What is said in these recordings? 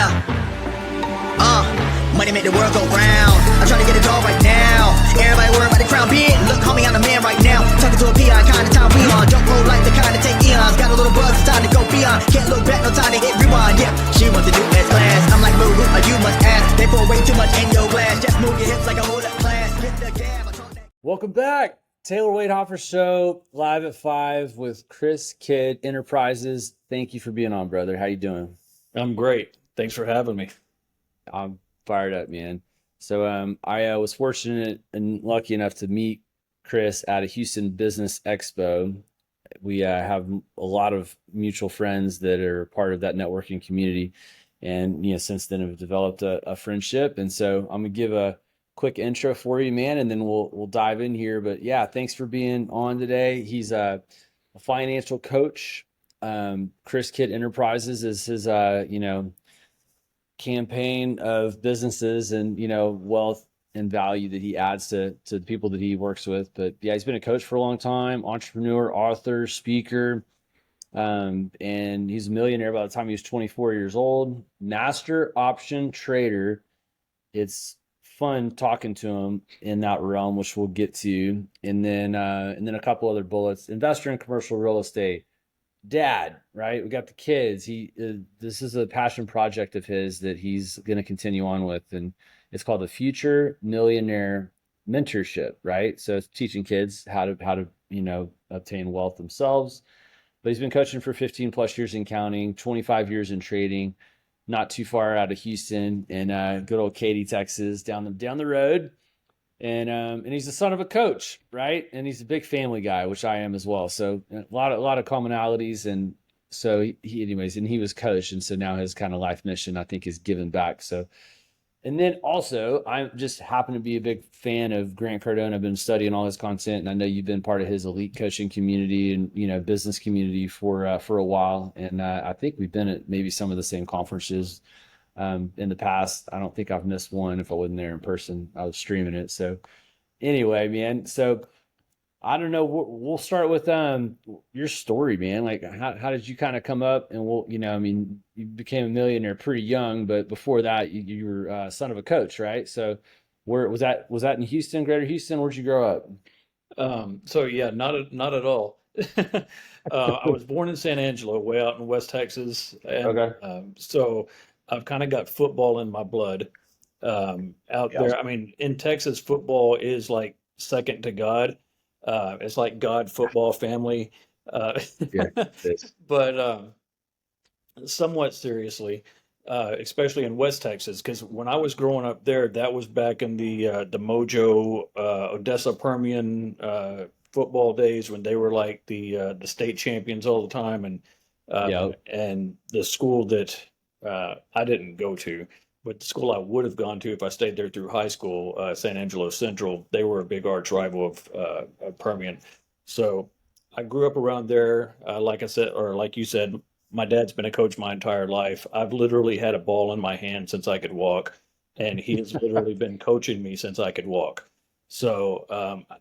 Yeah. Money make the world go round. I'm trying to get it all right now. Everybody worry about the crown big. Look, homie, I'm the man right now. Talking to a peon, kind of time we on. Don't roll like the kind of take eons. Got a little buzz, it's time to go beyond. Can't look back, no time to hit rewind. Yeah, she wants to do S class. I'm like, boo, you must ask. They pour way too much in your glass. Just move your hips like a hold up class. Hit the gab. Welcome back. Taylor Wadehofer Show, live at 5 with Chris Kidd Enterprises. Thank you for being on, brother. How you doing? I'm great. Thanks for having me. I'm fired up, man. So I was fortunate and lucky enough to meet Chris at a Houston Business Expo. We have a lot of mutual friends that are part of that networking community, and since then have developed a friendship. And so I'm gonna give a quick intro for you, man, and then we'll dive in here. But yeah, thanks for being on today. He's a financial coach. Chris Kidd Enterprises is his campaign of businesses and wealth and value that he adds to the people that he works with. But yeah, he's been a coach for a long time, entrepreneur, author, speaker, and he's a millionaire by the time he was 24 years old. Master option trader. It's fun talking to him in that realm, which we'll get to, and then a couple other bullets. Investor in commercial real estate. Dad, right? We got the kids. This is a passion project of his that he's going to continue on with, and it's called the Future Millionaire Mentorship, right? So it's teaching kids how to obtain wealth themselves. But he's been coaching for 15 plus years in counting, 25 years in trading, not too far out of Houston, in good old Katy, Texas, down the road. And he's the son of a coach, right? And he's a big family guy, which I am as well. So a lot of commonalities. And so he was coached, and so now his kind of life mission, I think, is giving back. So, and then also I just happen to be a big fan of Grant Cardone. I've been studying all his content, and I know you've been part of his elite coaching community and business community for a while. And I think we've been at maybe some of the same conferences in the past. I don't think I've missed one. If I wasn't there in person, I was streaming it. So anyway, man, so I don't know, we'll start with your story, man. Like how did you kind of come up? And you became a millionaire pretty young, but before that you were son of a coach, right? So where was that in Houston, Greater Houston? Where'd you grow up? So yeah, not at all. I was born in San Angelo, way out in West Texas, and Okay. so I've kind of got football in my blood out there. I mean, in Texas, football is like second to God. It's like God, football, family. Yeah. It's, But somewhat seriously, especially in West Texas, because when I was growing up there, that was back in the Mojo, Odessa Permian football days when they were like the state champions all the time, and the school that I didn't go to, but the school I would have gone to if I stayed there through high school, San Angelo Central, they were a big arch rival of Permian. So I grew up around there. Like I said, or like you said, my dad's been a coach my entire life. I've literally had a ball in my hand since I could walk, and he has literally been coaching me since I could walk. So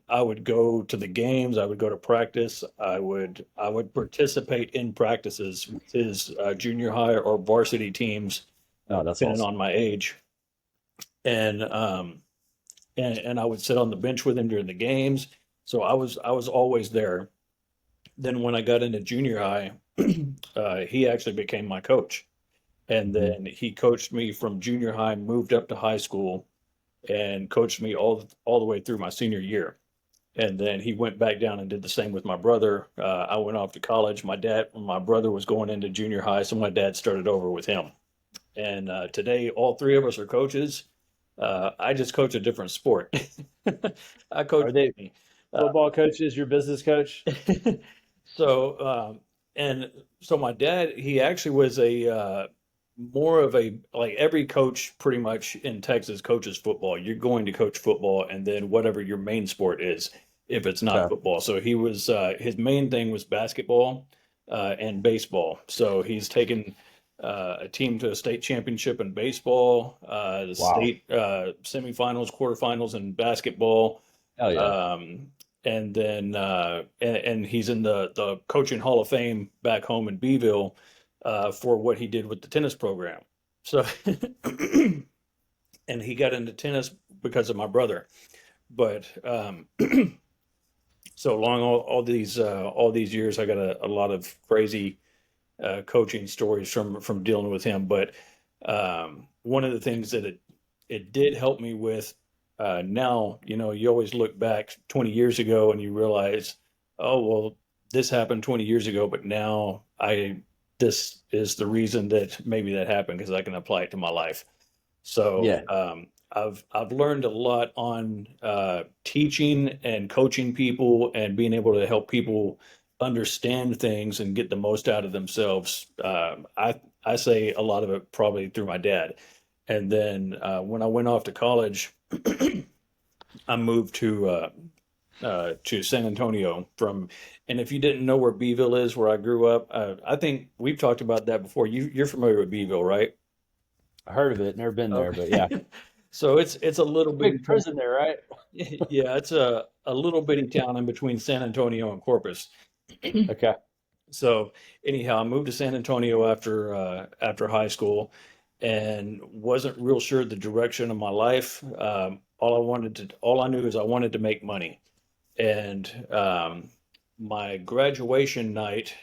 I would go to the games. I would go to practice. I would participate in practices with his junior high or varsity teams, oh, that's depending awesome. on my age. And I would sit on the bench with him during the games. So I was always there. Then when I got into junior high, he actually became my coach, and Mhm. then he coached me from junior high, moved up to high school, and coached me all the way through my senior year. And then he went back down and did the same with my brother. I went off to college. My brother was going into junior high, so my dad started over with him. And today, all three of us are coaches. I just coach a different sport. I coach Are they money. football coaches, your business coach? So, and so my dad, he actually was a more of a, like, every coach pretty much in Texas coaches football. You're going to coach football, and then whatever your main sport is, if it's not Okay. football. So he was his main thing was basketball and baseball. So he's taken a team to a state championship in baseball, the Wow. state semifinals, quarterfinals in basketball. Hell yeah. And then and he's in the coaching Hall of Fame back home in Beeville for what he did with the tennis program. So, and he got into tennis because of my brother. But so along all these years, I got a lot of crazy coaching stories from dealing with him. But one of the things that it did help me with, now, you always look back 20 years ago and you realize, oh, well, this happened 20 years ago, but now this is the reason that maybe that happened because I can apply it to my life. So Yeah. I've learned a lot on teaching and coaching people and being able to help people understand things and get the most out of themselves. I say a lot of it probably through my dad. And then when I went off to college, I moved to San Antonio from. And if you didn't know where Beeville is, where I grew up, I think we've talked about that before. You're familiar with Beeville, right? I heard of it, never been there, but yeah. Okay. So it's a little bitty Big town. prison there, right? Yeah, it's a little bitty town in between San Antonio and Corpus. Okay. So anyhow, I moved to San Antonio after high school, and wasn't real sure the direction of my life. All I knew is I wanted to make money. And my graduation night,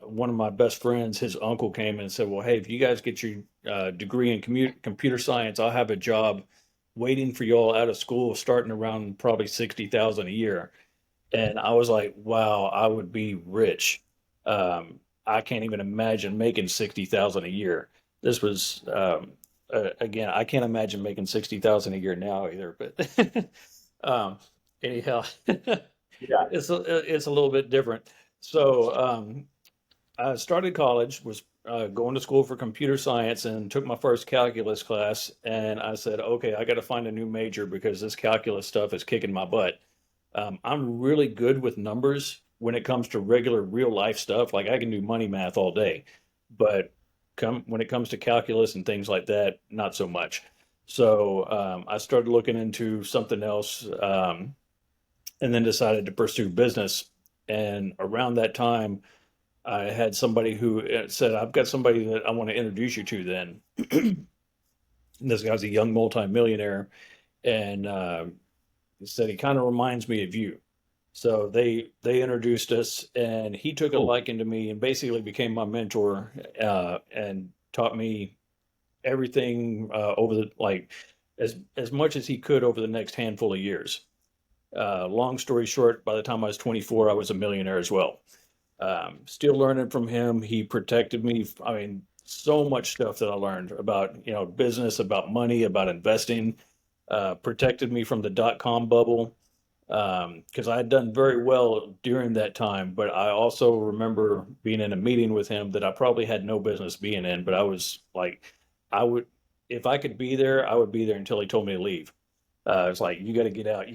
one of my best friends, his uncle came and said, "Well, hey, if you guys get your degree in computer science, I'll have a job waiting for you all out of school, starting around probably 60,000 a year." And I was like, "Wow, I would be rich." I can't even imagine making 60,000 a year. This was again, I can't imagine making 60,000 a year now either. But um, anyhow, Yeah. it's a little bit different. So I started college, was going to school for computer science, and took my first calculus class. And I said, okay, I got to find a new major because this calculus stuff is kicking my butt. I'm really good with numbers when it comes to regular real life stuff. Like I can do money math all day, but when it comes to calculus and things like that, not so much. So I started looking into something else, and then decided to pursue business. And around that time, I had somebody who said, "I've got somebody that I want to introduce you to." Then and this guy's a young multimillionaire, and he said he kind of reminds me of you. So they introduced us, and he took a Cool. liking to me and basically became my mentor, and taught me everything over the like as much as he could over the next handful of years. Long story short, by the time I was 24, I was a millionaire as well. Still learning from him. He protected me. I mean, so much stuff that I learned about, business, about money, about investing. Protected me from the dot-com bubble, because I had done very well during that time. But I also remember being in a meeting with him that I probably had no business being in. But I was like, I would, if I could be there, I would be there until he told me to leave. It's like, you got to get out.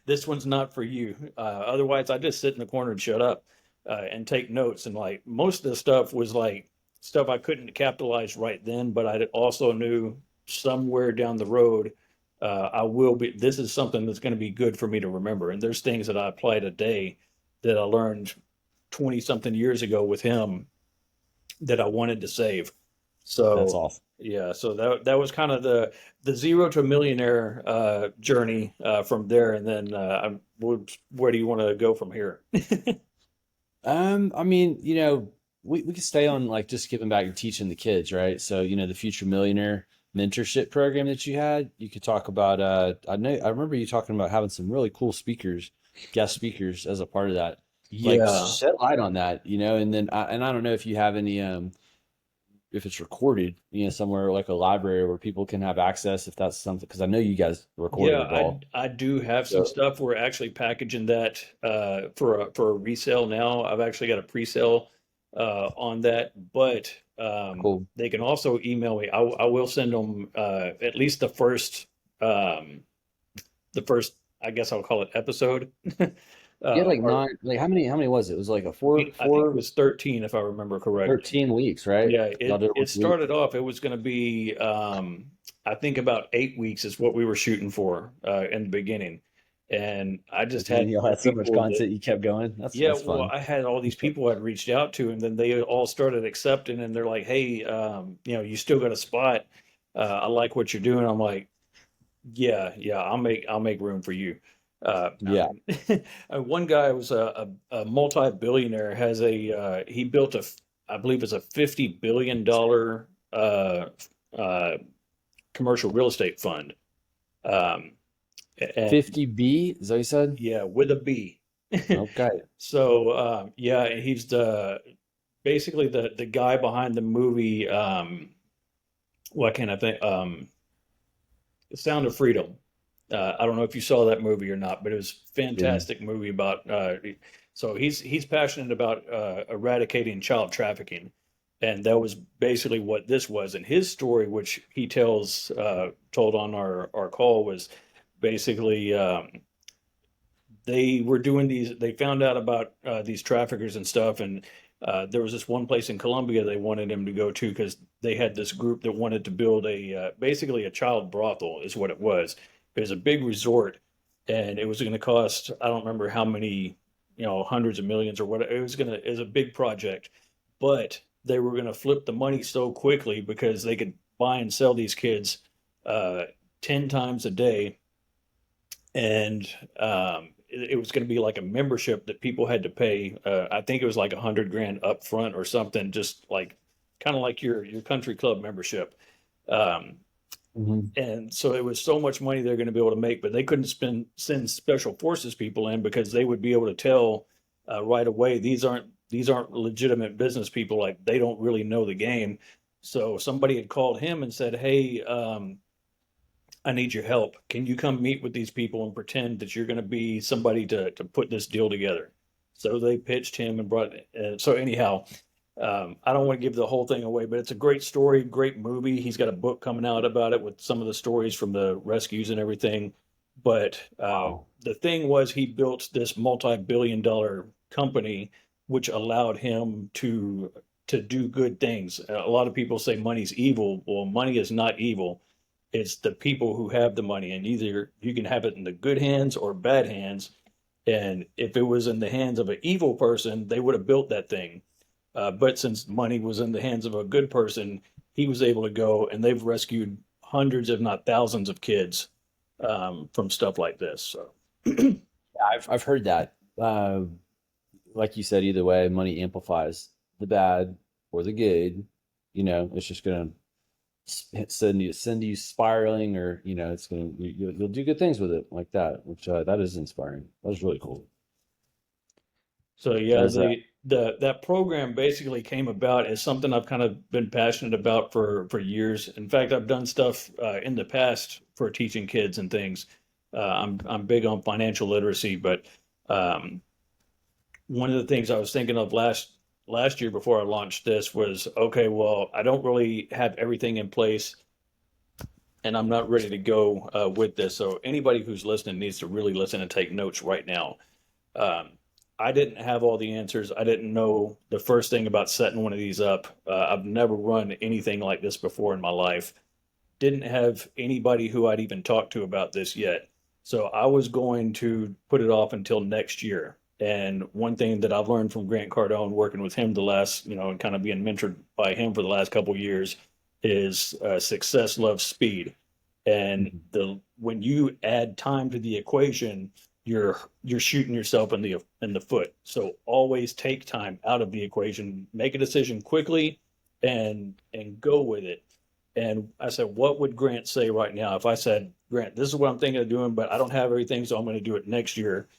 This one's not for you. Otherwise, I just sit in the corner and shut up, and take notes. And like most of the stuff was like stuff I couldn't capitalize right then, but I also knew somewhere down the road, I will be. This is something that's going to be good for me to remember. And there's things that I apply today that I learned 20 something years ago with him that I wanted to save. That's So awesome. yeah, so that was kind of the zero to millionaire journey from there, and then where do you want to go from here? I mean, we could stay on like just giving back and teaching the kids, right? So, the Future Millionaire mentorship program that you had, you could talk about I remember you talking about having some really cool speakers, guest speakers as a part of that. Like Yeah, shed light on that, and then I don't know if you have any if it's recorded, somewhere like a library where people can have access if that's something, because I know you guys recorded yeah, it all. I do have some So stuff. We're actually packaging that for a resale now. I've actually got a pre-sale on that, but cool. they can also email me. I will send them at least um, the first, I guess I'll call it episode. You had like Or nine, like how many was it? It was like a I think it was 13 if I remember correctly. 13 weeks, right? Yeah, Y'all it did it it once a week. started off. It was going to be, I think about 8 weeks is what we were shooting for in the beginning, And I just And had y'all had so much people that, content, you kept going. yeah, That's well, fun. I had all these people I'd reached out to, and then they all started accepting, and they're like, "Hey, you still got a spot? I like what you're doing." I'm like, "Yeah, yeah, I'll make room for you." I Yeah. mean, one guy was a multi-billionaire. He built I believe it's a $50 billion commercial real estate fund. Um, and 50B, is that what you said? yeah, with a B. Okay. So yeah, and he's basically the guy behind the movie. What can I think? The Sound of Freedom. I don't know if you saw that movie or not, but it was a Didn't. fantastic movie about. So he's passionate about eradicating child trafficking, and that was basically what this was. And his story, which he told on our call, was basically they were doing these. They found out about these traffickers and stuff, and there was this one place in Colombia they wanted him to go to because they had this group that wanted to build basically a child brothel, is what it was. It was a big resort, and it was going to cost, I don't remember how many, hundreds of millions or what. It was a big project, but they were going to flip the money so quickly because they could buy and sell these kids uh, 10 times a day, and it was going to be like a membership that people had to pay. I think it was like 100 grand up front or something, just like kind of like your country club membership. Um, Mhm. and so it was so much money they're going to be able to make, but they couldn't send special forces people in because they would be able to tell right away these aren't legitimate business people. Like they don't really know the game. So somebody had called him and said, "Hey, I need your help. Can you come meet with these people and pretend that you're going to be somebody to put this deal together?" So they pitched him and brought. So anyhow, I don't want to give the whole thing away, but it's a great story, great movie. He's got a book coming out about it with some of the stories from the rescues and everything. But Wow. the thing was, he built this multi-billion-dollar company, which allowed him to do good things. A lot of people say money's evil. Well, money is not evil. It's the people who have the money, and either you can have it in the good hands or bad hands. And if it was in the hands of an evil person, they would have built that thing. But since money was in the hands of a good person, he was able to go, and they've rescued hundreds, if not thousands, of kids from stuff like this. So, I've heard that. Like you said, either way, money amplifies the bad or the good. It's just gonna send you spiraling, or it's gonna you'll do good things with it like that, which that is inspiring. That was really cool. so yeah, As that program basically came about as something I've kind of been passionate about for years. In fact, I've done stuff in the past for teaching kids and things. I'm big on financial literacy, but um, one of the things I was thinking of last year before I launched this was, okay, well, I don't really have everything in place, and I'm not ready to go with this. So anybody who's listening needs to really listen and take notes right now. Um, I didn't have all the answers. I didn't know the first thing about setting one of these up. I've never run anything like this before in my life. Didn't have anybody who I'd even talked to about this yet. So I was going to put it off until next year. And one thing that I've learned from Grant Cardone, working with him and kind of being mentored by him for the last couple of years, is success loves speed. And Mhm. when you add time to the equation, you're shooting yourself in the foot. So always take time out of the equation, make a decision quickly, and go with it. And I said, what would Grant say right now if I said, Grant, this is what I'm thinking of doing, but I don't have everything, so I'm going to do it next year?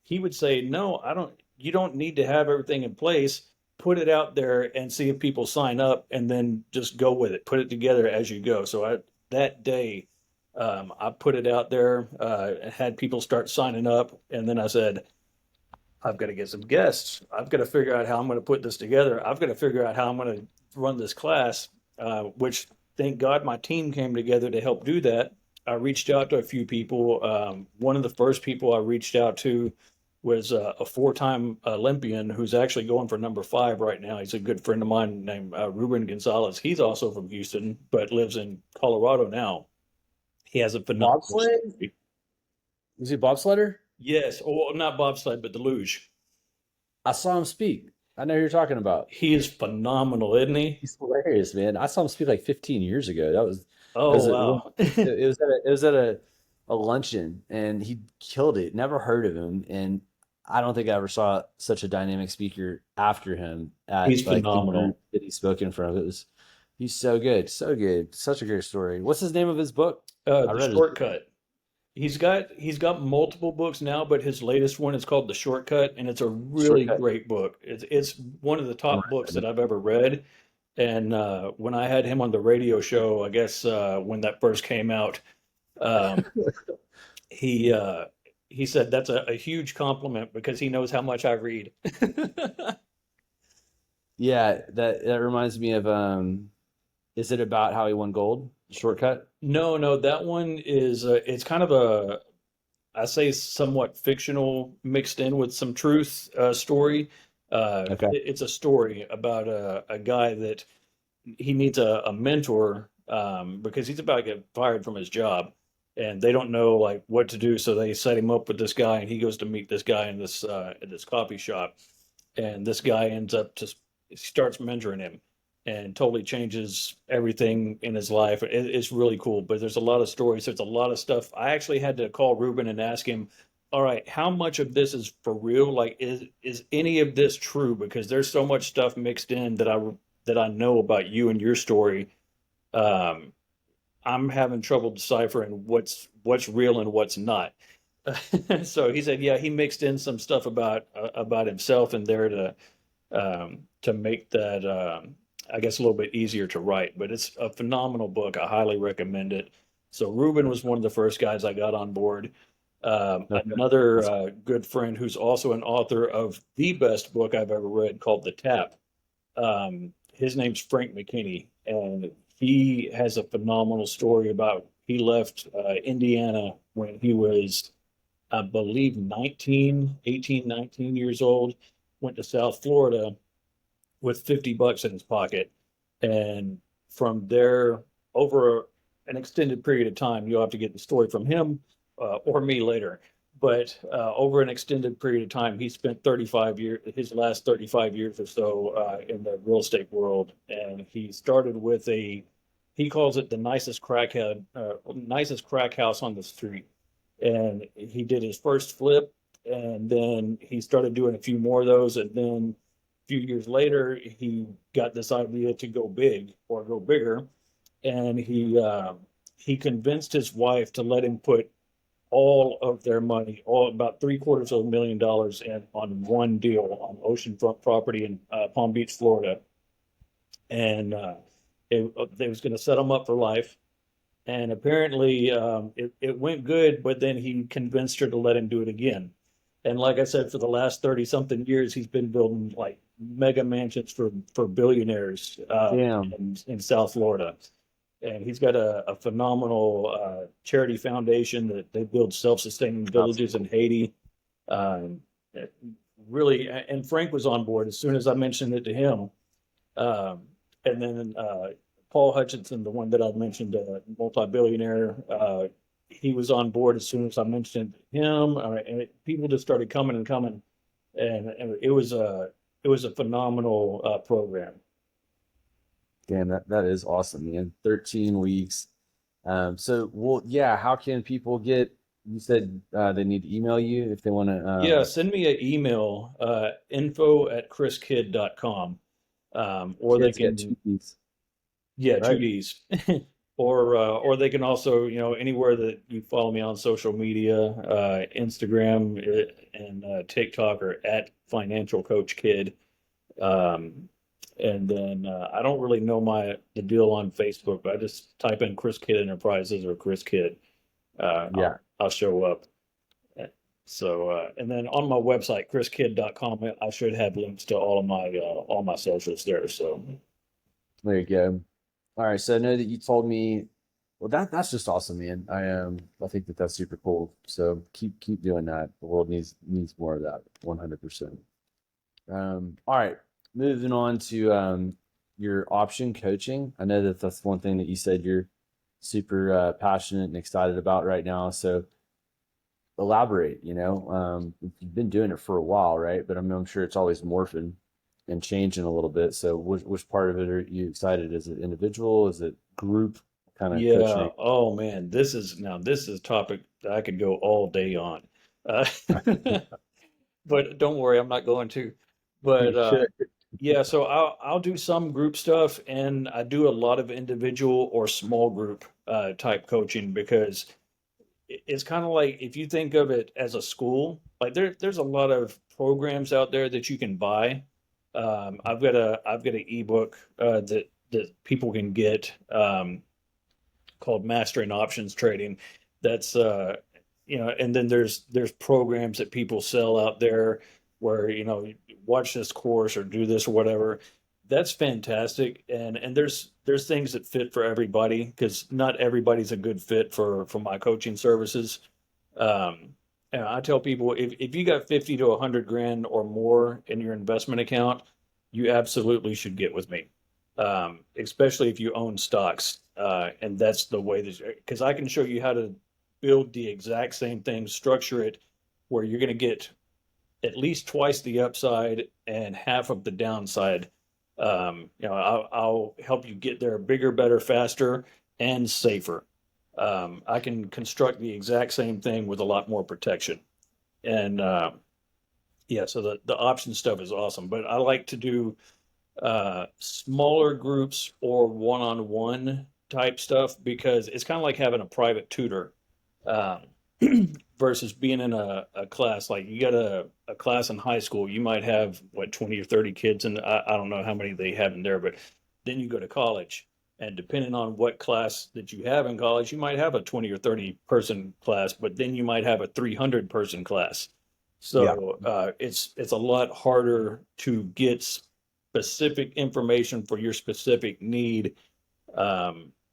He would say, no, I don't. You don't need to have everything in place. Put it out there and see if people sign up, and then just go with it. Put it together as you go. So that day, I put it out there, had people start signing up, and then I said, I've got to get some guests. I've got to figure out how I'm going to put this together. I've got to figure out how I'm going to run this class, which thank God my team came together to help do that. I reached out to a few people. One of the first people I reached out to was a four-time Olympian who's actually going for number 5 right now. He's a good friend of mine named Ruben Gonzalez. He's also from Houston, but lives in Colorado now. He has a phenomenal Bobsled? story. Was he a bobsledder? Yes, or not bobsled, but the luge. I saw him speak. I know who you're talking about. He is phenomenal, isn't he? He's hilarious, man. I saw him speak like 15 years ago. That Oh was wow. it was at a luncheon, and he killed it. Never heard of him, and I don't think I ever saw such a dynamic speaker after him at He's like the group phenomenal. that he spoke in front of. It was He's so good, so good, such a great story. What's his name of his book? I The read his book. Shortcut. He's got multiple books now, but his latest one is called The Shortcut, and it's a really Shortcut. great book. It's one of the I'm top books that recommend I've ever read. And when I had him on the radio show, I guess when that first came out, um, he uh, he said that's a huge compliment because he knows how much I read. Yeah, that reminds me of is it about how he won gold? Shortcut? No, no, that one is it's kind of I say somewhat fictional mixed in with some truth story. Okay. It's a story about a guy that he needs a mentor because he's about to get fired from his job and they don't know like what to do. So they set him up with this guy and he goes to meet this guy in this coffee shop. And this guy ends up just starts mentoring him and totally changes everything in his life. It's really cool, but there's a lot of stories. There's a lot of stuff. I actually had to call Ruben and ask him, all right, how much of this is for real? Like, is any of this true? Because there's so much stuff mixed in that I know about you and your story. Um, I'm having trouble deciphering what's real and what's not. So he said, yeah, he mixed in some stuff about himself in there to make that I guess a little bit easier to write. But it's a phenomenal book. I highly recommend it. So Ruben was one of the first guys I got on board. Okay. Another good friend who's also an author of the best book I've ever read called The Tap. His name's Frank McKinney, and he has a phenomenal story about he left Indiana when he was I believe 19 years old, went to South Florida with 50 bucks in his pocket. And from there, over an extended period of time, you'll have to get the story from him or me later. But over an extended period of time, he spent 35 years, his last 35 years or so in the real estate world. And he started with he calls it the nicest crack house on the street. And he did his first flip, and then he started doing a few more of those, and then a few years later, he got this idea to go big or go bigger, and he convinced his wife to let him put all of their money, all about $750,000 in on one deal on oceanfront property in Palm Beach, Florida, and they was going to set him up for life. And apparently, it went good, but then he convinced her to let him do it again. And like I said, for the last 30 something years, he's been building like mega mansions for billionaires Damn. in South Florida. And he's got a phenomenal charity foundation that they build self-sustaining That's villages in cool. Haiti. Um, really, and Frank was on board as soon as I mentioned it to him. Um, and then Paul Hutchinson, the one that I mentioned, multi-billionaire, he was on board as soon as I mentioned him, and people just started coming and coming, and it was a phenomenal program. Damn, that is awesome, man. 13 weeks. So well, yeah, how can people get you said they need to email you if they want to Yeah, send me an email, info@chriskid.com, or they kids get two can, weeks, yeah, two right? D's. Or they can also, anywhere that you follow me on social media, Instagram and TikTok are at Financial Coach Kid. Um, and then I don't really know the deal on Facebook, but I just type in Chris Kid Enterprises or Chris Kid. Yeah. I'll show up. So and then on my website, chriskid.com, I should have links to all my socials there. So There you go. All right, so I know that you told me. Well, that's just awesome, man. I think that that's super cool. So keep doing that. The world needs more of that, 100%. All right, moving on to your option coaching. I know that that's one thing that you said you're super passionate and excited about right now. So elaborate, you've been doing it for a while, right? But I'm sure it's always morphing and changing a little bit. So which part of it are you excited? Is it individual? Is it group kind of Yeah. coaching? Oh man, this is a topic that I could go all day on. Uh, but don't worry, I'm not going to. You But should. yeah, so I'll do some group stuff, and I do a lot of individual or small group type coaching because it's kind of like if you think of it as a school, like there's a lot of programs out there that you can buy. I've got an ebook that people can get. Called Mastering Options Trading. That's and then there's programs that people sell out there where watch this course or do this or whatever. That's fantastic, and there's things that fit for everybody because not everybody's a good fit for my coaching services. Um, and I tell people if you got 50 to 100 grand or more in your investment account, you absolutely should get with me, especially if you own stocks. And that's the way that, because I can show you how to build the exact same thing, structure it where you're going to get at least twice the upside and half of the downside. I'll help you get there bigger, better, faster, and safer. I can construct the exact same thing with a lot more protection. And yeah, so the option stuff is awesome. But I like to do smaller groups or one-on-one type stuff because it's kind of like having a private tutor um, versus being in a class. Like you got a class in high school, you might have what 20 or 30 kids, and I don't know how many they have in there, but then you go to college. And depending on what class that you have in college, you might have a 20 or 30 person class, but then you might have a 300 person class. Yeah. So it's a lot harder to get specific information for your specific need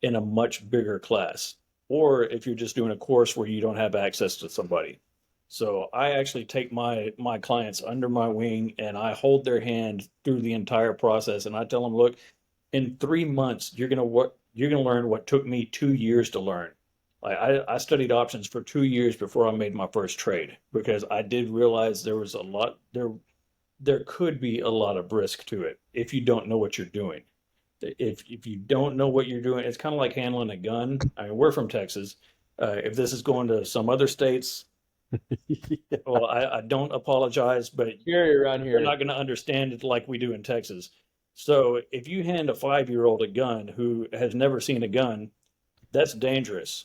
in a much bigger class, or if you're just doing a course where you don't have access to somebody. So I actually take my clients under my wing and I hold their hand through the entire process, and I tell them, look, in 3 months you're gonna learn what took me 2 years to learn. Like I studied options for 2 years before I made my first trade because I did realize there was a lot there could be a lot of risk to it if you don't know what you're doing. If you don't know what you're doing, it's kind of like handling a gun. I mean, we're from Texas. If this is going to some other states, well, I don't apologize, but Carry around they're here. not going to understand it like we do in Texas. So if you hand a 5-year-old a gun who has never seen a gun, that's dangerous.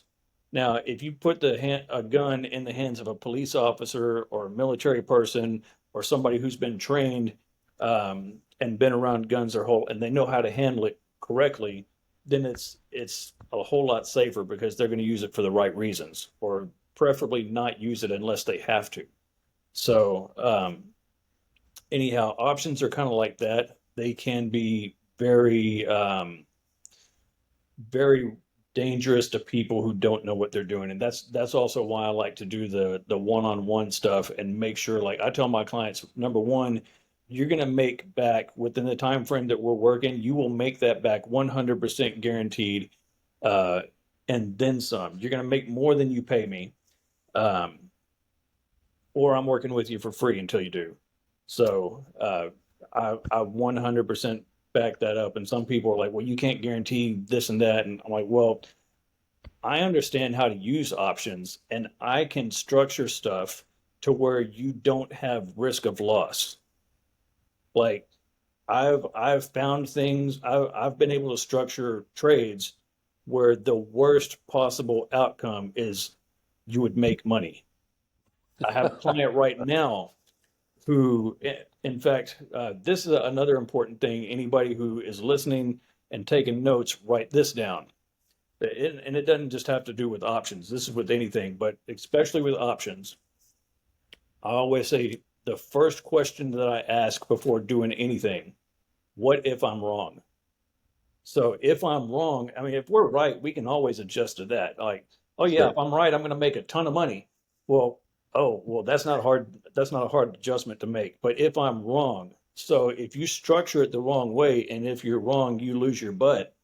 Now, if you put a gun in the hands of a police officer or a military person or somebody who's been trained and been around guns their whole and they know how to handle it correctly, then it's a whole lot safer because they're going to use it for the right reasons, or preferably not use it unless they have to. So anyhow, options are kind of like that. They can be very dangerous to people who don't know what they're doing, and that's also why I like to do the one-on-one stuff and make sure, like I tell my clients, number one, you're going to make back within the time frame that we're working. You will make that back 100% guaranteed, uh, and then some. You're going to make more than you pay me, um, or I'm working with you for free until you do. So I 100% back that up. And some people are like, well, you can't guarantee this and that. And I'm like, well, I understand how to use options and I can structure stuff to where you don't have risk of loss. Like I've found things, I've been able to structure trades where the worst possible outcome is you would make money. I have a client right now who, in fact, this is another important thing. Anybody who is listening and taking notes, write this down. And it doesn't just have to do with options. This is with anything, but especially with options. I always say the first question that I ask before doing anything, what if I'm wrong? So if I'm wrong, I mean, if we're right, we can always adjust to that. Like, oh yeah, if Sure. I'm right, I'm going to make a ton of money. Well, oh, well, that's not hard. That's not a hard adjustment to make. But if I'm wrong, so if you structure it the wrong way, and if you're wrong, you lose your butt.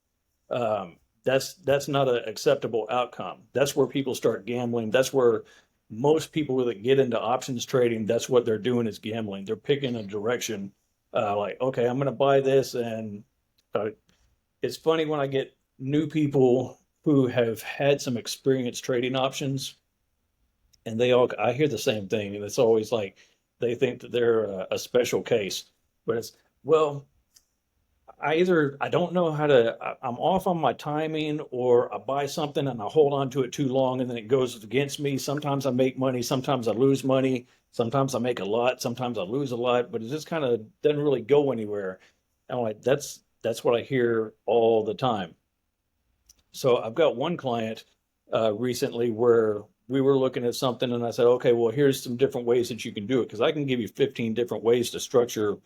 That's not an acceptable outcome. That's where people start gambling. That's where most people that get into options trading, that's what they're doing is gambling. They're picking a direction, like, okay, I'm going to buy this. And uh, it's funny when I get new people who have had some experience trading options, and I hear the same thing. And it's always like they think that they're a special case, but it's, well, I don't know how to, I'm off on my timing, or I buy something and I hold on to it too long and then it goes against me. Sometimes I make money, sometimes I lose money, sometimes I make a lot, sometimes I lose a lot, but it just kind of doesn't really go anywhere. And I'm like, that's what I hear all the time. So I've got one client recently where we were looking at something and I said, okay, well, here's some different ways that you can do it, because I can give you 15 different ways to structure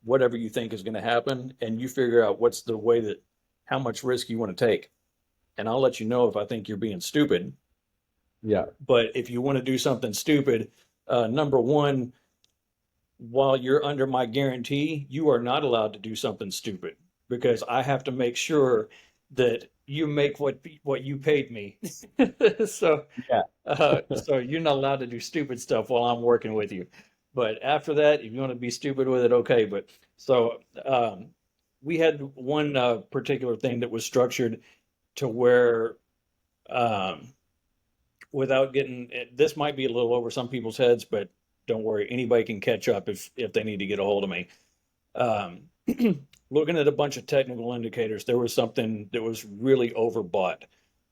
whatever you think is going to happen, and you figure out what's the way that, how much risk you want to take. And I'll let you know if I think you're being stupid. Yeah. But if you want to do something stupid, number one, while you're under my guarantee, you are not allowed to do something stupid, because I have to make sure that you make what you paid me. So Yeah. so you're not allowed to do stupid stuff while I'm working with you. But after that, if you want to be stupid with it, okay. But so we had one particular thing that was structured to where, um, without getting, this might be a little over some people's heads, but don't worry, anybody can catch up if they need to get a hold of me. Um, Looking at a bunch of technical indicators, there was something that was really overbought.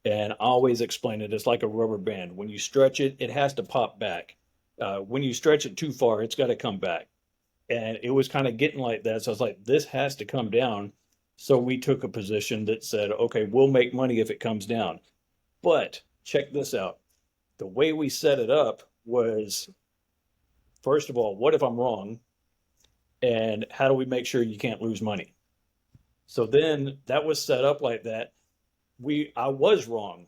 And I always explain it, it's like a rubber band. When you stretch it, it has to pop back. When you stretch it too far, it's got to come back. And it was kind of getting like that. So I was like, this has to come down. So we took a position that said, okay, we'll make money if it comes down. But check this out. The way we set it up was, first of all, what if I'm wrong? And how do we make sure you can't lose money? So then that was set up like that. I was wrong.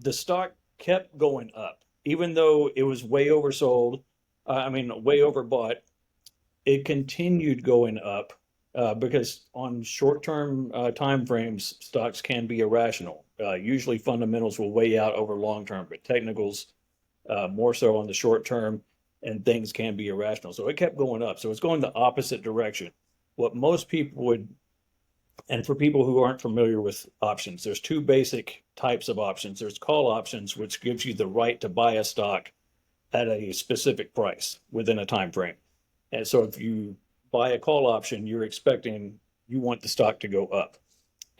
The stock kept going up, even though it was way oversold. Way overbought. It continued going up because on short-term time frames, stocks can be irrational. Usually, fundamentals will weigh out over long-term, but technicals more so on the short term, and things can be irrational. So it kept going up. So it's going the opposite direction. What most people would, and for people who aren't familiar with options, there's two basic types of options. There's call options, which gives you the right to buy a stock at a specific price within a time frame. And so if you buy a call option, you want the stock to go up.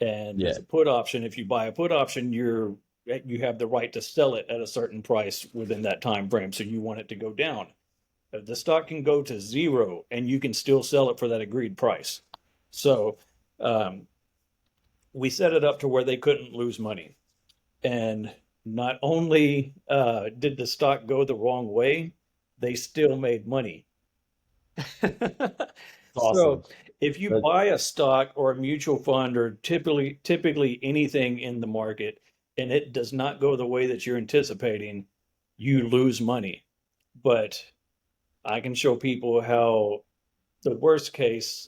And Yeah. there's a put option. If you buy a put option, you have the right to sell it at a certain price within that time frame. So you want it to go down. The stock can go to zero and you can still sell it for that agreed price. So um, we set it up to where they couldn't lose money. And not only did the stock go the wrong way, they still made money. So Awesome. if you But buy a stock or a mutual fund, or typically anything in the market, and it does not go the way that you're anticipating, you lose money. But I can show people how the worst case,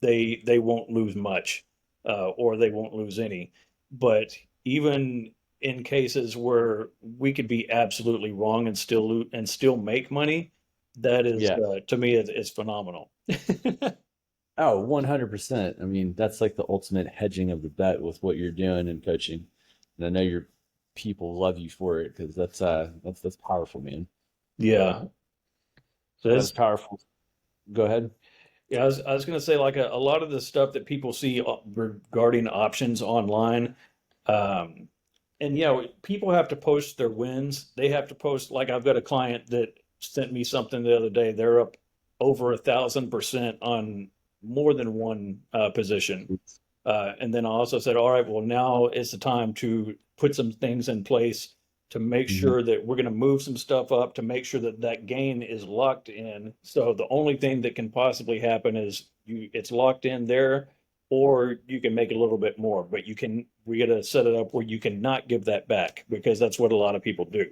they won't lose much, or they won't lose any. But even in cases where we could be absolutely wrong and still make money, that is, yeah. to me, it's phenomenal. Oh, 100%. I mean, that's like the ultimate hedging of the bet with what you're doing in coaching. And I know your people love you for it because that's powerful, man. Yeah. So That's that's, powerful. Go ahead. yeah, I was going to say, like, a lot of the stuff that people see regarding options online, um, and yeah, people have to post their wins. They have to post, like, I've got a client that sent me something the other day. They're up over 1,000% on more than one position. And then I also said, all right, well, now is the time to put some things in place to make Mhm. sure that we're going to move some stuff up to make sure that that gain is locked in. So the only thing that can possibly happen is it's locked in there, or you can make a little bit more, but we got to set it up where you cannot give that back, because that's what a lot of people do.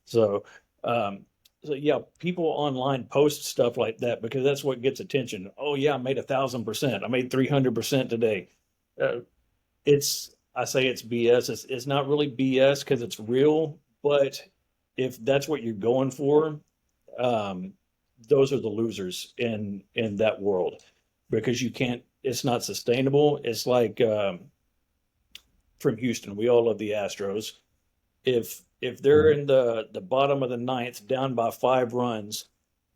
So, um, so yeah, people online post stuff like that because that's what gets attention. Oh yeah, I made 1,000%. I made 300% today. Uh, I say it's BS. It's not really BS because it's real, but if that's what you're going for, um, those are the losers in that world because you can't. It's not sustainable. It's like from Houston. We all love the Astros. If they're in the bottom of the ninth, down by 5 runs,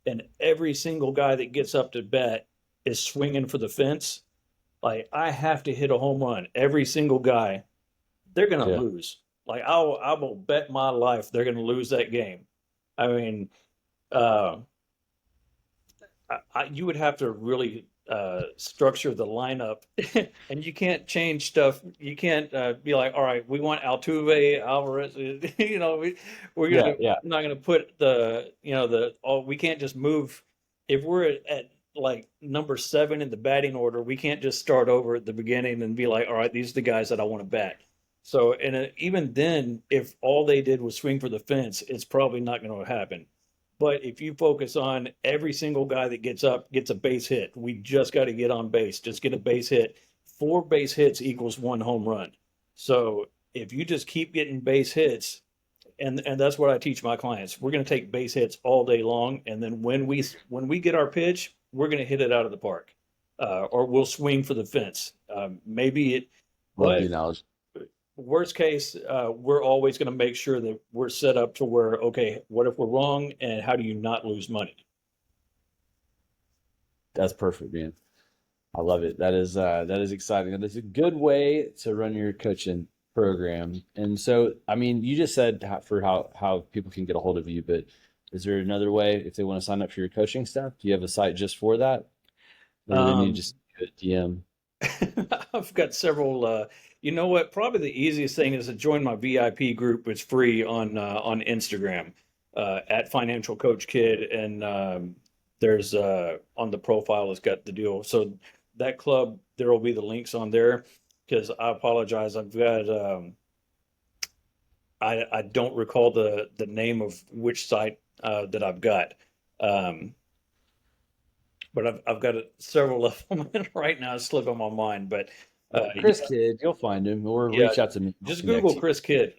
and every single guy that gets up to bat is swinging for the fence, like I have to hit a home run. Every single guy, they're gonna Yeah. lose. Like I will bet my life they're gonna lose that game. I mean, uh, you would have to really structure the lineup, and you can't change stuff. You can't be like, all right, we want Altuve, Alvarez. We're Yeah. gonna Yeah. not gonna put the all. We can't just move. If we're at like number 7 in the batting order, we can't just start over at the beginning and be like, all right, these are the guys that I want to bat. So, and even then, if all they did was swing for the fence, it's probably not going to happen. But if you focus on every single guy that gets up gets a base hit, we just got to get on base, just get a base hit. 4 base hits equals 1 home run. So if you just keep getting base hits, and that's what I teach my clients. We're going to take base hits all day long, and then when we get our pitch, we're going to hit it out of the park, or we'll swing for the fence. Maybe it, Love the but analogy. worst case, we're always going to make sure that we're set up to where, okay, what if we're wrong, and how do you not lose money? That's perfect, man. I love it. That is exciting. That is a good way to run your coaching program. And so, I mean, you just said for how people can get a hold of you, but is there another way if they want to sign up for your coaching stuff? Do you have a site just for that, or do they need to Um, just do a DM? I've got several. You know what? Probably the easiest thing is to join my VIP group. It's free on Instagram at Financial Coach Kid, and there's on the profile it's got the deal. So that club, there will be the links on there. Because I apologize, I've got I don't recall the name of which site that I've got. Um, but I've got several of them right now slipping my mind. But Chris Kidd, you'll find him, or yeah, reach out to me. I'll just Google connect you. Chris Kidd.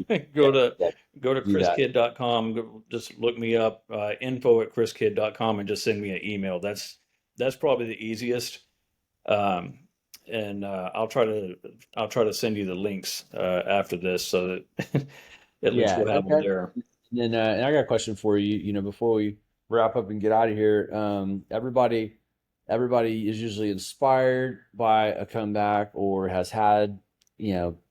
Yeah, Go to yeah, go to do that. chriskidd.com. Just look me up, info@chriskidd.com, and just send me an email. That's probably the easiest. Um, and I'll try to send you the links after this so that at least Yeah. we'll have them Okay. there. And I got a question for you. Before we wrap up and get out of here, everybody is usually inspired by a comeback or has had,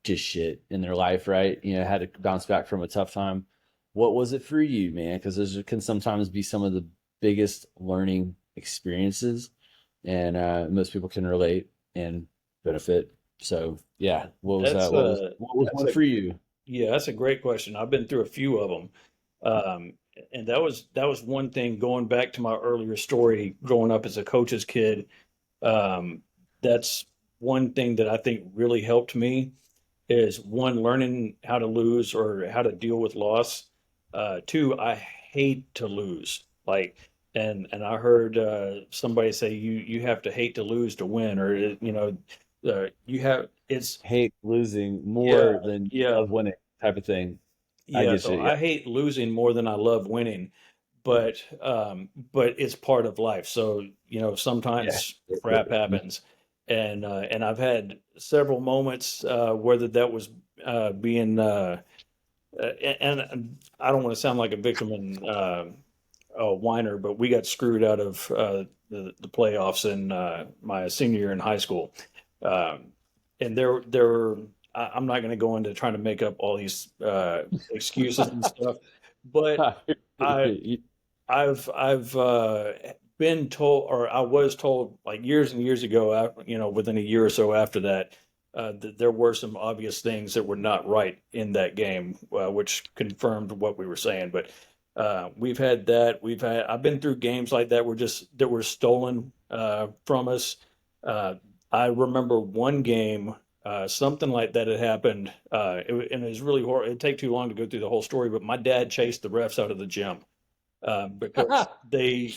just shit in their life, right? Had to bounce back from a tough time. What was it for you, man? Because those can sometimes be some of the biggest learning experiences, and most people can relate and benefit. So, yeah, That's what was that's one a for you? Yeah, that's a great question. I've been through a few of them. And that was one thing going back to my earlier story, growing up as a coach's kid. Um, that's one thing that I think really helped me is one, learning how to lose or how to deal with loss. Two, I hate to lose. And I heard somebody say you have to hate to lose to win, or you have it's Hate losing yeah, more than you yeah. love winning type of thing. I Yeah, get so you. Yeah. I hate losing more than I love winning, but it's part of life. So, Yeah. sometimes crap happens. And I've had several moments whether that was being and I don't want to sound like a victim and a whiner, but we got screwed out of the playoffs in my senior year in high school. Um, and there were I'm not going to go into trying to make up all these excuses and stuff, but I I've been told, or I was told, like years and years ago, within a year or so after that, that there were some obvious things that were not right in that game, which confirmed what we were saying. But we've had that. I've been through games like that that were stolen from us. Uh, I remember one game, something like that had happened, and it was really horrible. It'd take too long to go through the whole story, but my dad chased the refs out of the gym because they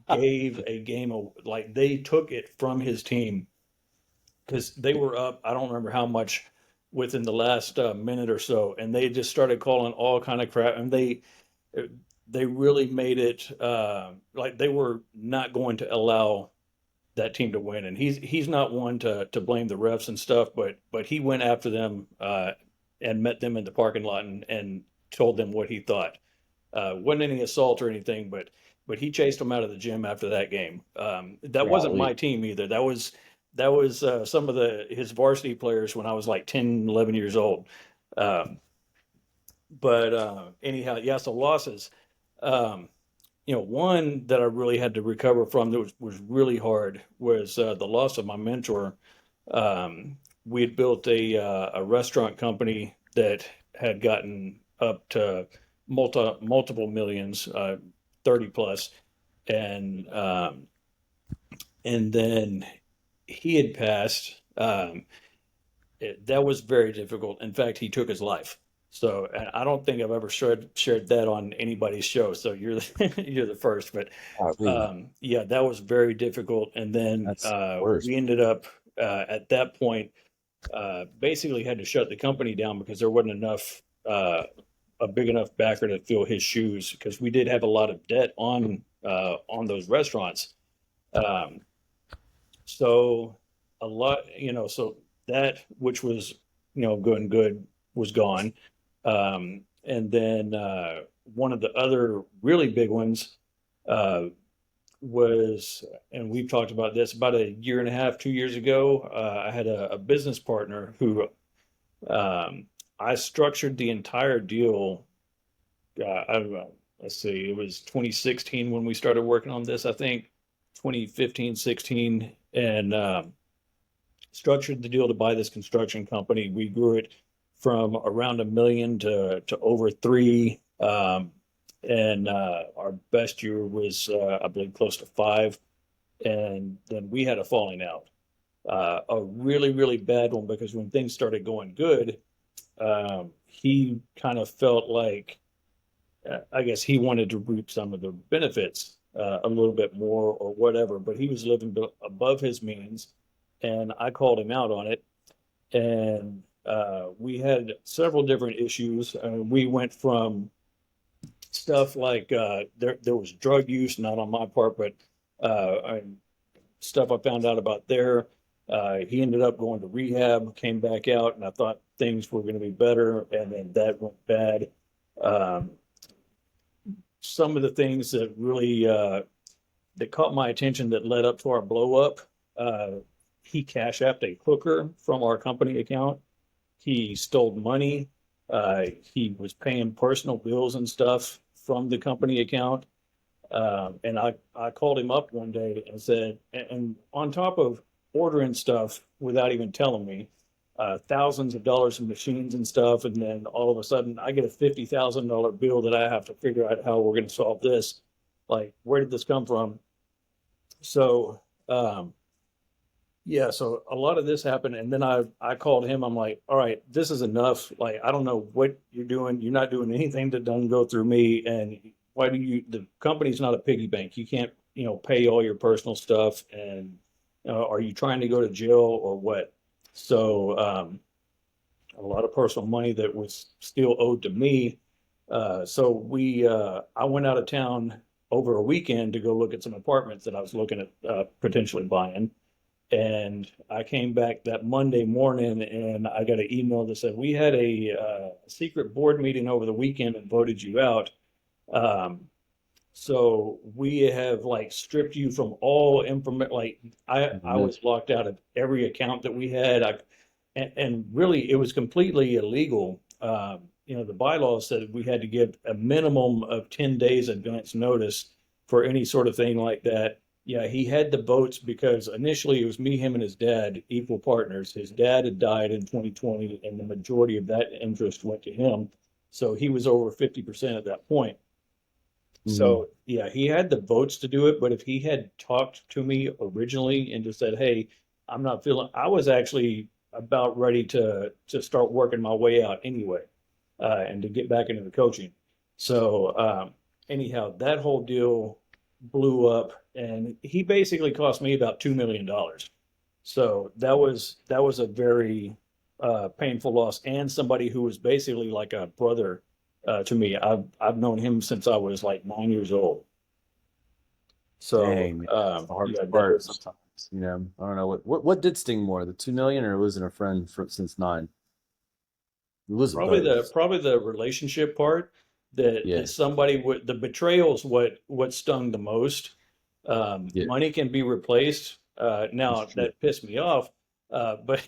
gave a game like they took it from his team because they were up. I don't remember how much within the last minute or so, and they just started calling all kind of crap, and they really made it like they were not going to allow that team to win. And he's not one to blame the refs and stuff, but he went after them and met them in the parking lot and told them what he thought. Wasn't any assault or anything, but he chased them out of the gym after that game. That wasn't my team either. That was some of his varsity players when I was like 10, 11 years old. But anyhow, yeah. So losses. Um, one that I really had to recover from that was really hard was the loss of my mentor. We had built a restaurant company that had gotten up to multiple millions, 30 plus, and then he had passed. That was very difficult. In fact, he took his life. So, and I don't think I've ever shared that on anybody's show. So you're you're the first. But Really? yeah, that was very difficult. And then That's worse. we ended up at that point basically had to shut the company down because there wasn't enough a big enough backer to fill his shoes because we did have a lot of debt on those restaurants. Um, so a lot, so that which was, good was gone. And then one of the other really big ones uh, was, and we've talked about this about a year and a half, 2 years ago. I had a business partner who I structured the entire deal. I don't know. Let's see, it was 2016 when we started working on this, I think 2015, 16, and structured the deal to buy this construction company. We grew it from around 1 million to over three. And our best year was, I believe, close to five. And then we had a falling out, a really, really bad one because when things started going good, he kind of felt like, I guess he wanted to reap some of the benefits a little bit more or whatever, but he was living above his means. And I called him out on it. And we had several different issues. We went from stuff like there was drug use, not on my part, but stuff I found out about there. He ended up going to rehab, came back out, and I thought things were going to be better, and then that went bad. Um, some of the things that really that caught my attention that led up to our blow up, he cash apped a hooker from our company account. He stole money. He was paying personal bills and stuff from the company account. And I called him up one day and said, and on top of ordering stuff without even telling me, thousands of dollars in machines and stuff, and then all of a sudden I get a $50,000 bill that I have to figure out how we're going to solve this. Like, where did this come from? So, yeah, so a lot of this happened, and then I called him. I'm like, all right, this is enough. Like, I don't know what you're doing. You're not doing anything that doesn't go through me. And why do you? The company's not a piggy bank. You can't, pay all your personal stuff. And are you trying to go to jail or what? So a lot of personal money that was still owed to me. So I went out of town over a weekend to go look at some apartments that I was looking at potentially buying. And I came back that Monday morning and I got an email that said, we had a secret board meeting over the weekend and voted you out. So we have like stripped you from all information. Like I was locked out of every account that we had. And really it was completely illegal. The bylaws said we had to give a minimum of 10 days advance notice for any sort of thing like that. Yeah, he had the votes because initially it was me, him, and his dad, equal partners. His dad had died in 2020, and the majority of that interest went to him. So he was over 50% at that point. So yeah, he had the votes to do it, but if he had talked to me originally and just said, "Hey, I'm not feeling," I was actually about ready to start working my way out anyway, and to get back into the coaching. So anyhow, that whole deal blew up, and he basically cost me about $2 million. So that was a very painful loss, and somebody who was basically like a brother to me. I've known him since I was like 9 years old. So Dang, man, that's the hardest yeah, that part was sometimes. I don't know what did sting more, the 2 million or losing a friend since nine? Losing both. probably the relationship part that Yeah, somebody would the betrayal is what stung the most. yeah, Money can be replaced. that's Now true. that pissed me off, but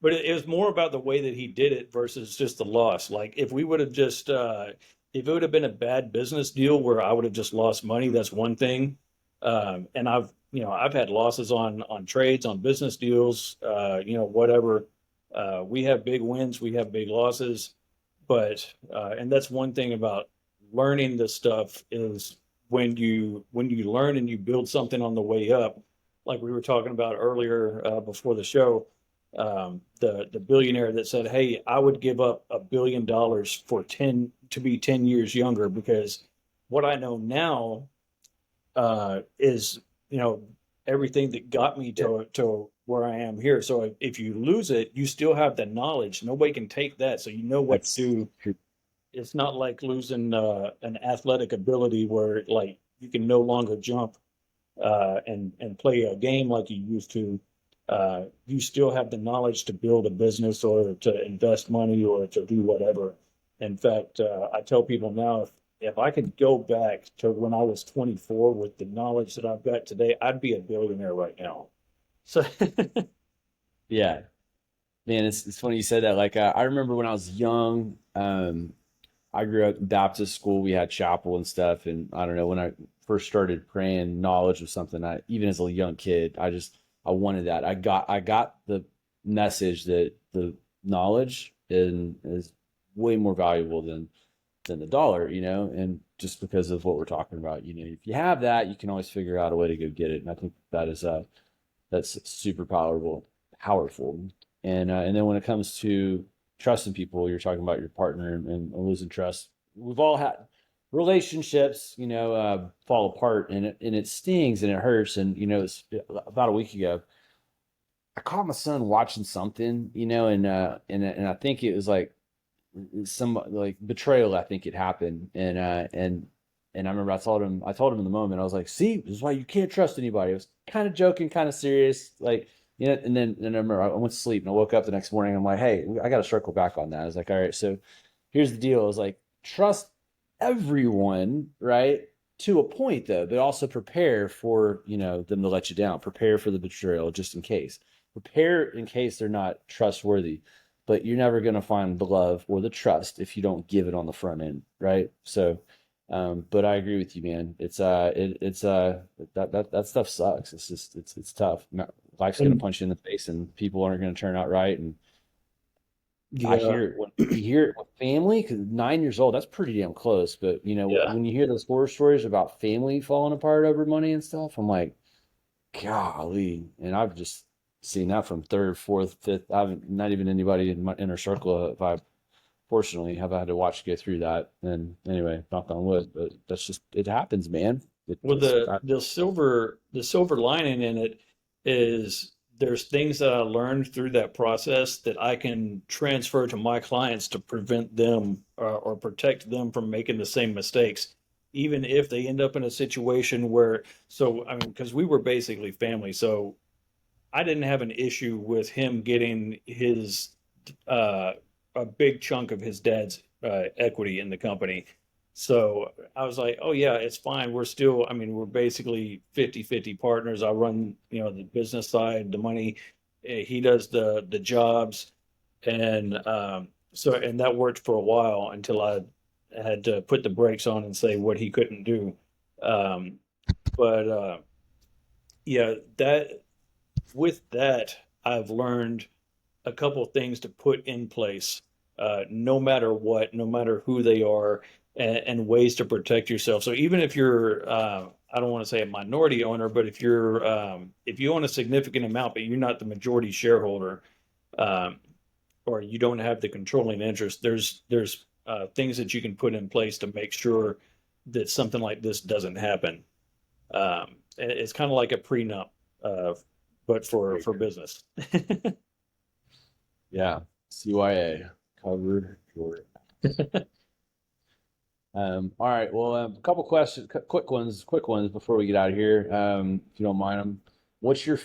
but it was more about the way that he did it versus just the loss. Like if we would have just if it would have been a bad business deal where I would have just lost money, that's one thing. And I've had losses on trades, on business deals, whatever. We have big wins, we have big losses, but and that's one thing about learning this stuff is when you learn and you build something on the way up, like we were talking about earlier before the show, the billionaire that said, "Hey, I would give up $1 billion for 10 to be 10 years younger because what I know now is everything that got me Yeah, to where I am here. So if you lose it, you still have the knowledge. Nobody can take that, so you know what to that's do. true. It's not like losing an athletic ability where like you can no longer jump and play a game like you used to. You still have the knowledge to build a business or to invest money or to do whatever. In fact, I tell people now if I could go back to when I was 24 with the knowledge that I've got today, I'd be a billionaire right now. So Yeah, man, it's funny you said that. Like I remember when I was young, I grew up in Baptist school. We had chapel and stuff, and I don't know when I first started praying knowledge of something. I even as a young kid, I wanted that. I got the message that the knowledge is way more valuable than the dollar, and just because of what we're talking about, if you have that, you can always figure out a way to go get it. And I think that's super powerful. And then when it comes to trusting people, you're talking about your partner and losing trust. We've all had relationships, fall apart, and it stings and it hurts. And it's about a week ago. I caught my son watching something, and I think it was like some like betrayal. I think it happened, and I remember I told him in the moment, I was like, "See, this is why you can't trust anybody." I was kind of joking, kind of serious, like, and then I remember I went to sleep and I woke up the next morning. I'm like, "Hey, I got to circle back on that." I was like, "All right, so here's the deal." I was like, "Trust everyone, right?" To a point though, but also prepare for, them to let you down. Prepare for the betrayal just in case. Prepare in case they're not trustworthy, but you're never going to find the love or the trust if you don't give it on the front end, right? So, but I agree with you, man. That stuff sucks. It's just it's tough. Life's going to and punch you in the face, and people aren't going to turn out right. And I yeah, hear it when you hear it with family, because 9 years old, that's pretty damn close. But yeah. when you hear those horror stories about family falling apart over money and stuff, I'm like, golly. And I've just seen that from third, fourth, fifth. I haven't, not even anybody in my inner circle have I fortunately have had to watch go through that. And anyway, knock on wood, but that's just, it happens, man. Well, It's the silver lining in it is there's things that I learned through that process that I can transfer to my clients to prevent them or protect them from making the same mistakes, even if they end up in a situation where, so I mean, because we were basically family, so I didn't have an issue with him getting his uh, a big chunk of his dad's equity in the company. So I was like, oh yeah, it's fine. We're still, I mean, we're basically 50-50 partners. I run, the business side, the money. He does the jobs. And and that worked for a while until I had to put the brakes on and say what he couldn't do. Um, but yeah, that with that, I've learned a couple of things to put in place, no matter what, no matter who they are, and ways to protect yourself. So even if you're, I don't want to say a minority owner, but if you own a significant amount, but you're not the majority shareholder, um, or you don't have the controlling interest, there's things that you can put in place to make sure that something like this doesn't happen. It's kind of like a prenup, but for business. yeah. CYA covered Jordan. All right. Well, a couple questions, quick ones before we get out of here. If you don't mind them. What's your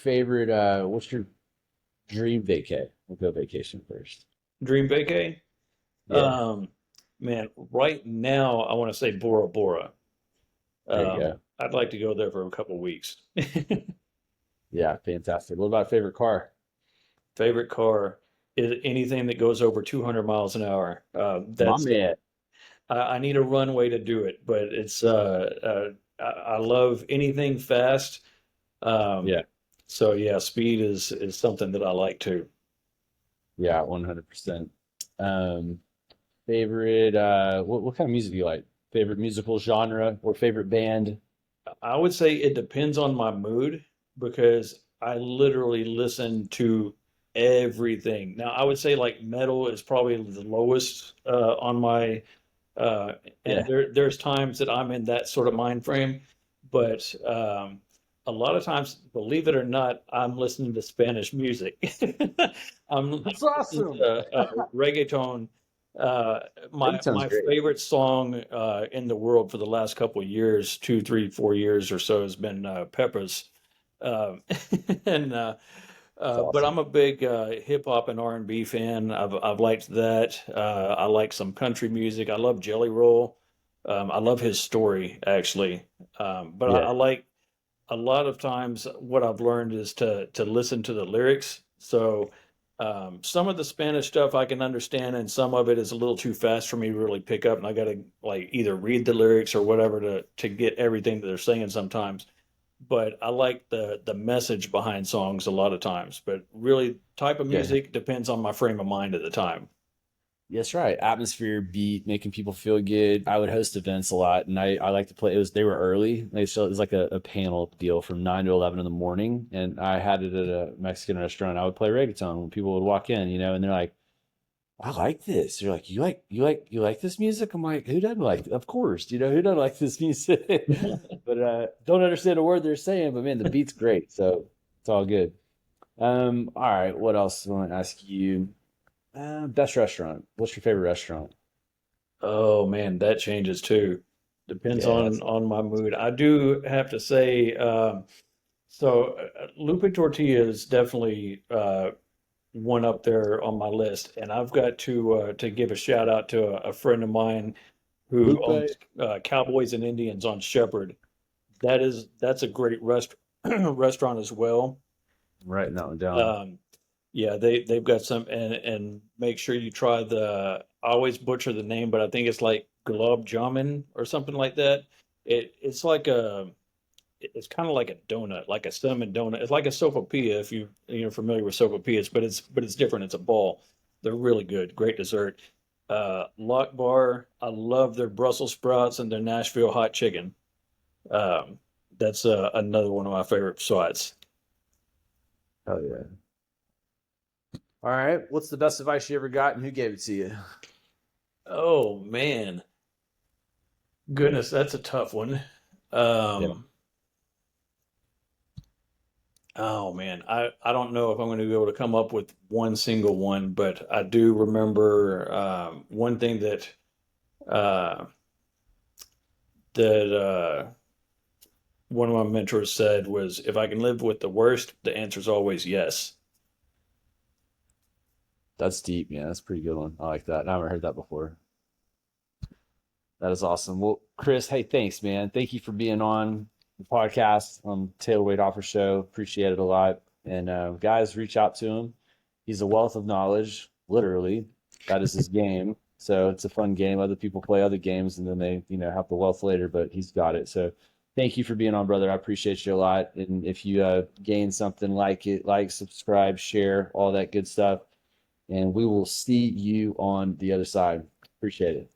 dream vacay? We'll go vacation first. Dream vacay? Yeah, Um, man, right now I want to say Bora Bora. there you go. I'd like to go there for a couple weeks. Yeah, fantastic. What about favorite car? Favorite car is anything that goes over 200 miles an hour. My That's man. I need a runway to do it, but it's I love anything fast. Um, Yeah, so yeah, speed is something that I like too. yeah, 100%. Um, favorite what kind of music do you like? Favorite musical genre or favorite band? I would say it depends on my mood because I literally listen to everything. Now, I would say like metal is probably the lowest on my uh, and Yeah, there's times that I'm in that sort of mind frame, but a lot of times, believe it or not, I'm listening to Spanish music. I'm that's listening awesome. to reggaeton. Uh, Ringtone's my great. favorite song in the world for the last couple of years, 2, 3, 4 years or so, has been Peppers. Um, and That's but awesome. I'm a big hip hop and R&B fan. I've liked that. I like some country music. I love Jelly Roll. I love his story actually. But Yeah, I like a lot of times what I've learned is to listen to the lyrics. So some of the Spanish stuff I can understand, and some of it is a little too fast for me to really pick up, and I got to like either read the lyrics or whatever to get everything that they're saying sometimes. But I like the message behind songs a lot of times. But really, type of yeah. music depends on my frame of mind at the time. That's right. Atmosphere, beat, making people feel good. I would host events a lot, and I like to play. They were early. It was like a panel deal from 9 to 11 in the morning, and I had it at a Mexican restaurant. I would play reggaeton when people would walk in, and they're like, "I like this." They're like, you like this music?" I'm like, "Who doesn't like? Of course, who doesn't like this music?" But don't understand a word they're saying. But man, the beat's great, so it's all good. All right. What else do I want to ask you? Best restaurant. What's your favorite restaurant? Oh man, that changes too. Depends Yeah, that's on my mood. I do have to say, Lupe Tortilla is definitely one up there on my list, and I've got to give a shout out to a friend of mine who Lupe. owns Cowboys and Indians on Shepherd. That's a great restaurant as well. I'm writing that one down. Um, yeah, they've got some, and make sure you try I always butcher the name, but I think it's like gulab jamun or something like that. It's like it's kind of like a donut, like a cinnamon donut. It's like a sopapilla if you're familiar with sopapillas, but it's different. It's a ball. They're really good. Great dessert. Lock Bar. I love their Brussels sprouts and their Nashville hot chicken. Um, that's another one of my favorite spots. Oh yeah. All right. What's the best advice you ever got, and who gave it to you? Oh man, goodness, that's a tough one. Yeah. Um, oh man, I don't know if I'm going to be able to come up with one single one, but I do remember one thing uh, that one of my mentors said was, "If I can live with the worst, the answer is always yes." That's deep, man. That's a pretty good one. I like that. I haven't heard that before. That is awesome. Well, Chris, hey, thanks, man. Thank you for being on the podcast on Taylor Wade Offer Show. Appreciate it a lot. And guys, reach out to him. He's a wealth of knowledge, literally. That is his game. So it's a fun game. Other people play other games and then they, have the wealth later, but he's got it. So thank you for being on, brother. I appreciate you a lot. And if you gain something, like it, like, subscribe, share, all that good stuff. And we will see you on the other side. Appreciate it.